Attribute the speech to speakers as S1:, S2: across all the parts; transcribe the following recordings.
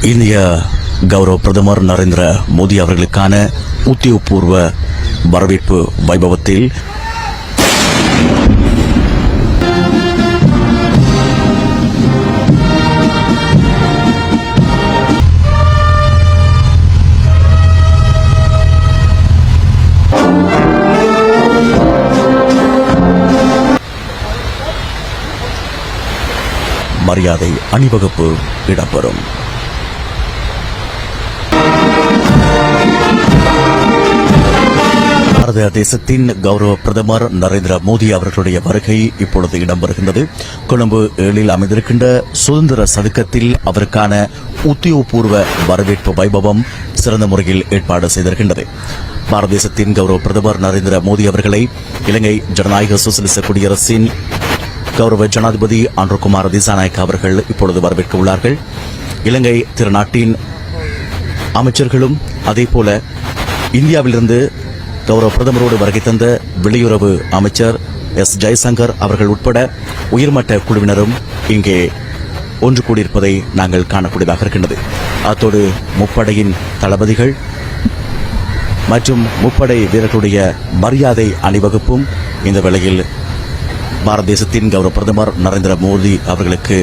S1: இந்திய கௌரவ பிரதமர் நரேந்திர மோடி அவர்களுக்கான உத்தியோகபூர்வ வரவேற்பு வைபவத்தில் மரியாதை அணிவகுப்பு இடம்பெறும். பாரத தேசத்தின் கௌரவ பிரதமர் நரேந்திர மோடி அவர்களுடைய வருகை இப்பொழுது இடம்பெறுகின்றது. கொழும்பு 7 அமைந்திருக்கின்ற சுதந்திர சதுக்கத்தில் அவருக்கான உத்தியோகபூர்வ வரவேற்பு வைபவம் சிறந்த முறையில் ஏற்பாடு செய்திருக்கின்றது. பாரத தேசத்தின் கௌரவ பிரதமர் நரேந்திர மோடி அவர்களை இலங்கை ஜனநாயக சோசலிச குடியரசின் கௌரவ ஜனாதிபதி அன்ருகுமார் திசாநாயக்க அவர்கள் இப்பொழுது வரவேற்க உள்ளார்கள். இலங்கை திருநாட்டின் அமைச்சர்களும் அதேபோல இந்தியாவிலிருந்து கௌரவ பிரதமரோடு வருகை தந்த வெளியுறவு அமைச்சர் எஸ் ஜெய்சங்கர் அவர்கள் உட்பட உயர்மட்ட குழுவினரும் இங்கே ஒன்று கூடியிருப்பதை நாங்கள் காணக்கூடியதாக இருக்கின்றது. அத்தோடு முப்படையின் தளபதிகள் மற்றும் முப்படை வீரர்களுடைய மரியாதை அணிவகுப்பும் இந்த வேளையில் பாரத தேசத்தின் கௌரவ பிரதமர் நரேந்திர மோடி அவர்களுக்கு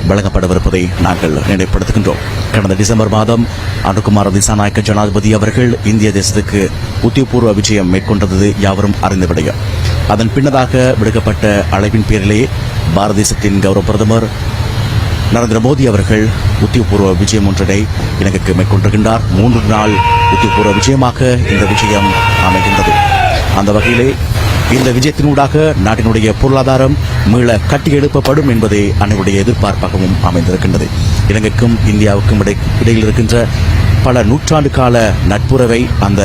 S1: வழங்கப்படவிருப்பதை நாங்கள் நினைவுபடுத்துகின்றோம். கடந்த டிசம்பர் மாதம் அன்ருகுமார் திசாநாயக்க ஜனாதிபதி அவர்கள் இந்திய தேசத்துக்கு உத்தியோகபூர்வ விஜயம் மேற்கொண்டது யாவரும் அறிந்த விடயம். அதன் பின்னதாக விடுக்கப்பட்ட அழைப்பின் பேரிலே பாரத தேசத்தின் கௌரவ பிரதமர் நரேந்திர மோடி அவர்கள் உத்தியோகபூர்வ விஜயம் ஒன்றினை இலங்கைக்கு மேற்கொண்டிருக்கின்றார். 3 நாள் உத்தியோகபூர்வ விஜயமாக இந்த விஜயம் அமைகின்றது. அந்த வகையிலே இந்த விஜயத்தினூடாக நாட்டினுடைய பொருளாதாரம் மீள கட்டியெழுப்பப்படும் என்பதே அனைவருடைய எதிர்பார்ப்பாகவும் அமைந்திருக்கின்றது. இலங்கைக்கும் இந்தியாவுக்கும் இடையில் இருக்கின்ற பல நூற்றாண்டு கால நட்புறவை அந்த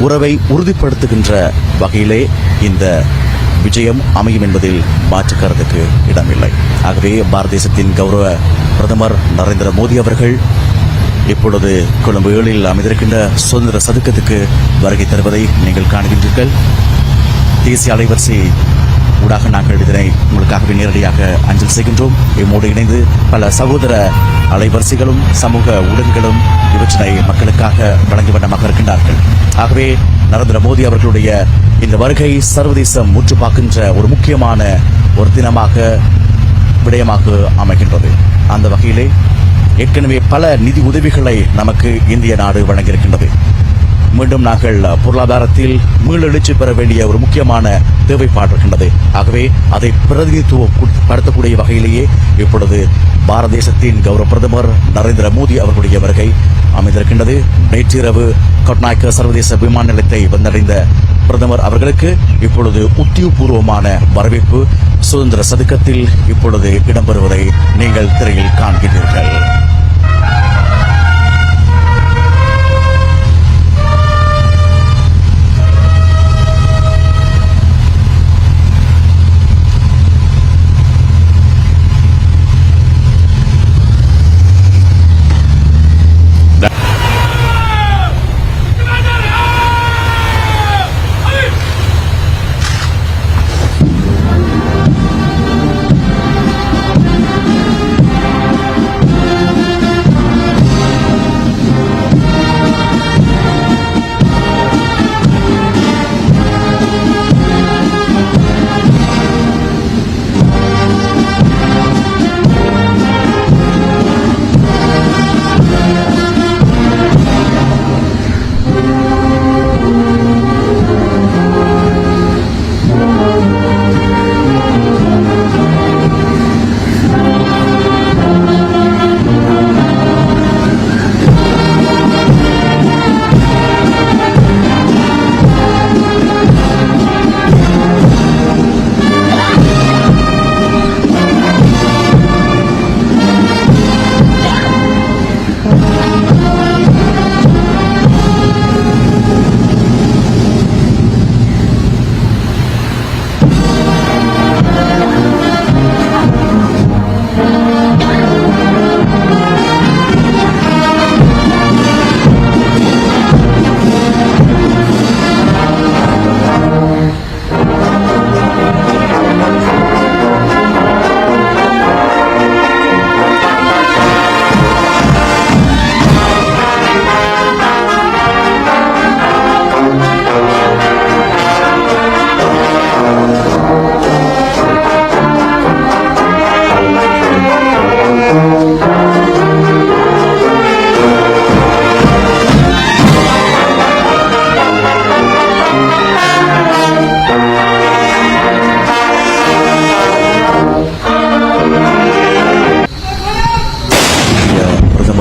S1: உறவை உறுதிப்படுத்துகின்ற வகையிலே இந்த விஜயம் அமையும் என்பதில் மாற்று கருத்துக்கு இடமில்லை. ஆகவே பாரத தேசத்தின் கௌரவ பிரதமர் நரேந்திர மோடி அவர்கள் இப்பொழுது கொழும்பு 7 அமைந்திருக்கின்ற சுதந்திர சதுக்கத்துக்கு வருகை தருவதை நீங்கள் காணுகின்றீர்கள். தேசிய அலைவரிசை ஊடாக நாங்கள் இதனை உங்களுக்காகவே நேரடியாக அஞ்சல் செய்கின்றோம். இம்மோடு இணைந்து பல சகோதர அலைவரிசைகளும் சமூக ஊடகங்களும் இவற்றினை மக்களுக்காக வழங்கி வண்ணமாக இருக்கின்றார்கள். ஆகவே நரேந்திர மோடி அவர்களுடைய இந்த வருகை சர்வதேசம் முற்று பார்க்கின்ற ஒரு முக்கியமான ஒரு தினமாக விடயமாக அமைகின்றது. அந்த வகையிலே ஏற்கனவே பல நிதி உதவிகளை நமக்கு இந்திய நாடு வழங்கியிருக்கின்றது. மீண்டும் நாங்கள் பொருளாதாரத்தில் மீளெழுச்சி பெற வேண்டிய ஒரு முக்கியமான தேவைப்பாடு இருக்கின்றது. ஆகவே அதை பிரதிநிதித்துவப்படுத்தக்கூடிய வகையிலேயே இப்பொழுது பாரத தேசத்தின் கௌரவ பிரதமர் நரேந்திர மோடி அவர்களுடைய வருகை அமைந்திருக்கின்றது. நேற்றிரவு கட்நாயக்க சர்வதேச விமான நிலையத்தை வந்தடைந்த பிரதமர் அவர்களுக்கு இப்பொழுது உத்தியோகபூர்வமான வரவேற்பு சுதந்திர சதுக்கத்தில் இப்பொழுது இடம்பெறுவதை நீங்கள் திரையில் காண்கிறீர்கள்.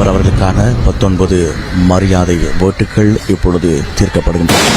S1: பிரதமர் அவர்களுக்கான 19 மரியாதை வேட்டுக்கள் இப்பொழுது தீர்க்கப்படுகின்றன.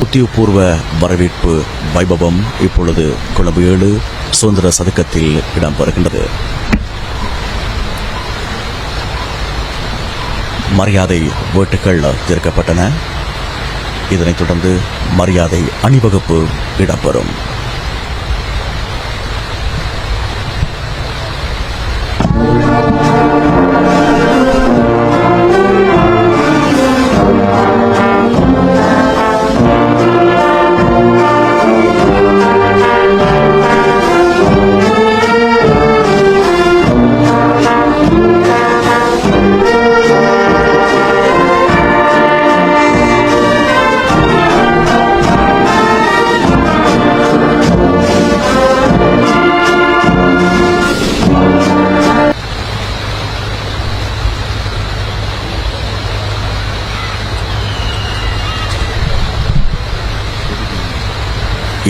S1: உத்தியோகபூர்வ வரவேற்பு வைபவம் இப்பொழுது கொழும்பு 7 சுதந்திர சதுக்கத்தில் இடம்பெறுகின்றது. மரியாதை வேட்டுகள் தீர்க்கப்பட்டன. இதனைத் தொடர்ந்து மரியாதை அணிவகுப்பு இடம்பெறும்.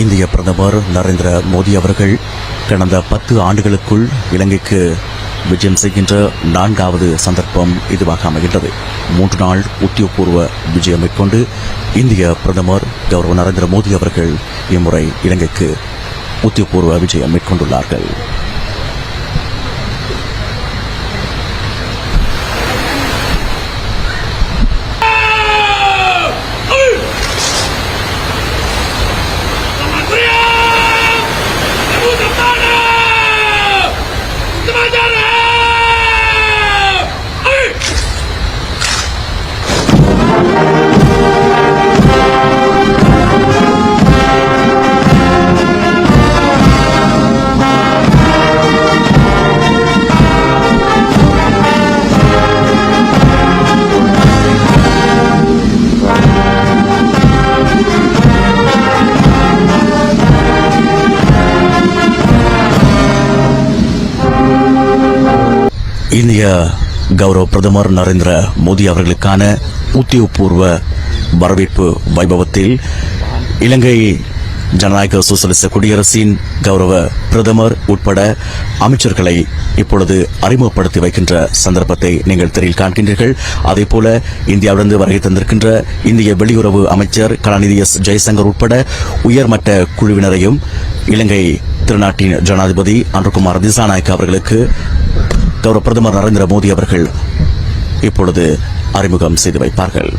S1: இந்திய பிரதமர் நரேந்திர மோடி அவர்கள் கடந்த 10 ஆண்டுகளுக்குள் இலங்கைக்கு விஜயம் செய்கின்ற 4வது சந்தர்ப்பம் இதுவாக அமைகின்றது. 3 நாள் உத்தியோகபூர்வ விஜயம் மேற்கொண்டு இந்திய பிரதமர் கௌரவ நரேந்திர மோடி அவர்கள் இம்முறை இலங்கைக்கு உத்தியோகபூர்வ விஜயம் மேற்கொண்டுள்ளார்கள். இந்திய கௌரவ பிரதமர் நரேந்திர மோடி அவர்களுக்கான உத்தியோகபூர்வ வரவேற்பு வைபவத்தில் இலங்கை ஜனநாயக சோசலிச குடியரசின் கௌரவ பிரதமர் உட்பட அமைச்சர்களை இப்பொழுது அறிமுகப்படுத்தி வைக்கின்ற சந்தர்ப்பத்தை நீங்கள் திரையில் காண்கின்றீர்கள். அதேபோல இந்தியாவிலிருந்து வருகை தந்திருக்கின்ற இந்திய வெளியுறவு அமைச்சர் கலாநிதி எஸ் ஜெய்சங்கர் உட்பட உயர்மட்ட குழுவினரையும் இலங்கை திருநாட்டின் ஜனாதிபதி அன்ருகுமார் திசாநாயக்க அவர்களுக்கு கௌரவ பிரதமர் நரேந்திர மோடி அவர்கள் இப்பொழுது அறிமுகம் செய்து வைப்பார்கள்.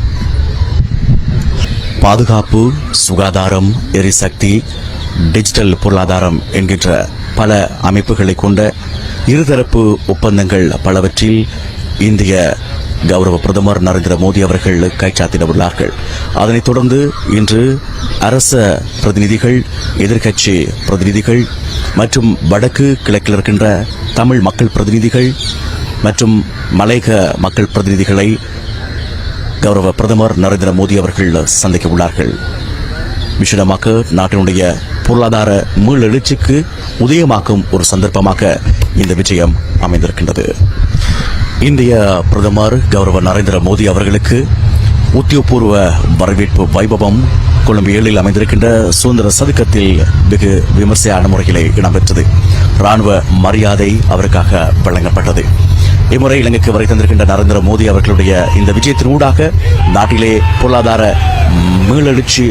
S1: பாதுகாப்பு, சுகாதாரம், எரிசக்தி, டிஜிட்டல் பொருளாதாரம் என்கின்ற பல அமைப்புகளை கொண்ட இருதரப்பு ஒப்பந்தங்கள் பலவற்றில் இந்திய கௌரவ பிரதமர் நரேந்திர மோடி அவர்கள் கைச்சாத்திட உள்ளார்கள். அதனைத் தொடர்ந்து இன்று அரச பிரதிநிதிகள், எதிர்க்கட்சி பிரதிநிதிகள் மற்றும் வடக்கு கிழக்கில் இருக்கின்ற தமிழ் மக்கள் பிரதிநிதிகள் மற்றும் மலையக மக்கள் பிரதிநிதிகளை கௌரவ பிரதமர் நரேந்திர மோடி அவர்கள் சந்திக்க உள்ளார்கள். விசேடமாக நாட்டினுடைய பொருளாதார மீளெழுச்சிக்கு உதயமாக்கும் ஒரு சந்தர்ப்பமாக இந்த விஜயம் அமைந்திருக்கின்றது. இந்திய பிரதமர் கௌரவ நரேந்திர மோடி அவர்களுக்கு உத்தியோகபூர்வ வரவேற்பு வைபவம் கொழும்பு 7 அமைந்திருக்கின்ற சுதந்திர சதுக்கத்தில் வெகு விமர்சையான முறையிலே இடம்பெற்றது. ராணுவ மரியாதை அவருக்காக வழங்கப்பட்டது. இம்முறை இலங்கைக்கு வரை தந்திருக்கின்ற நரேந்திர மோடி அவர்களுடைய இந்த விஜயத்தின் ஊடாக நாட்டிலே பொருளாதார மீளெழுச்சி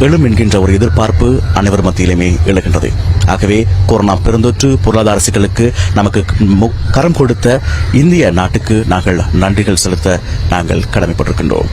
S1: எழும் என்கின்ற ஒரு எதிர்பார்ப்பு அனைவர் மத்தியிலுமே எழுகின்றது. ஆகவே கொரோனா பெருந்தொற்று பொருளாதார சிக்கலுக்கு நமக்கு கரம் கொடுத்த இந்திய நாட்டுக்கு நாங்கள் நன்றிகள் செலுத்த நாங்கள் கடமைப்பட்டிருக்கின்றோம்.